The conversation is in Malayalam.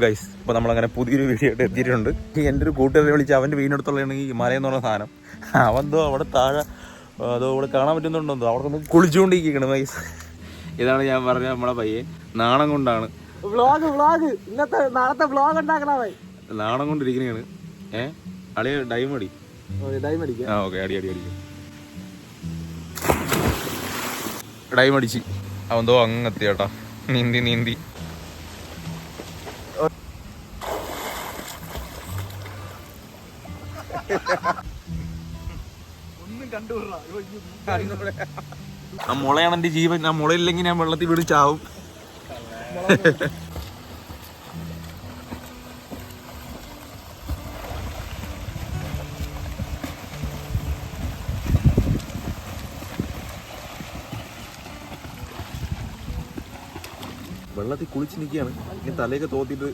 ഗൈസ്, ഇപ്പോൾ നമ്മളങ്ങനെ പുതിയൊരു വീഡിയോ ആയിട്ട് എത്തിയിട്ടുണ്ട്. എൻ്റെ ഒരു കൂട്ടുകാരെ വിളിച്ച് അവൻ്റെ വീടിനടുത്തുള്ളതാണ് ഈ മലയെന്ന് പറഞ്ഞ സാധനം. അവന്തോ അവിടെ താഴെ അതോ അവിടെ കാണാൻ പറ്റുന്നുണ്ടോ അവിടെ ഒന്ന് കുളിച്ചുകൊണ്ടിരിക്കുകയാണ് ഗൈസ്. ഇതാണ് ഞാൻ പറഞ്ഞ നമ്മളെ പയ്യൻ. നാണം കൊണ്ടാണ് ഇന്നത്തെ നാളത്തെ വ്ളോഗ് ഉണ്ടാക്കണേ. നാണം കൊണ്ടിരിക്കുന്നതാണ്. അളിയ ഡൈം അടി. ആ ഓക്കെ, അടി ഡൈം അടിച്ച് അവന്തോ അങ്ങെത്തി കേട്ടാ. നീന്തി ഒന്നും കണ്ടുകൂടാ. ആ മുളയാണ് എൻ്റെ ജീവൻ. ആ മുളയില്ലെങ്കിൽ ഞാൻ വെള്ളത്തിൽ വീട് ചാവും. വെള്ളത്തിൽ കുളിച്ച് നിൽക്കുകയാണ്. ഇനി തലയൊക്കെ തോത്തിയിട്ട്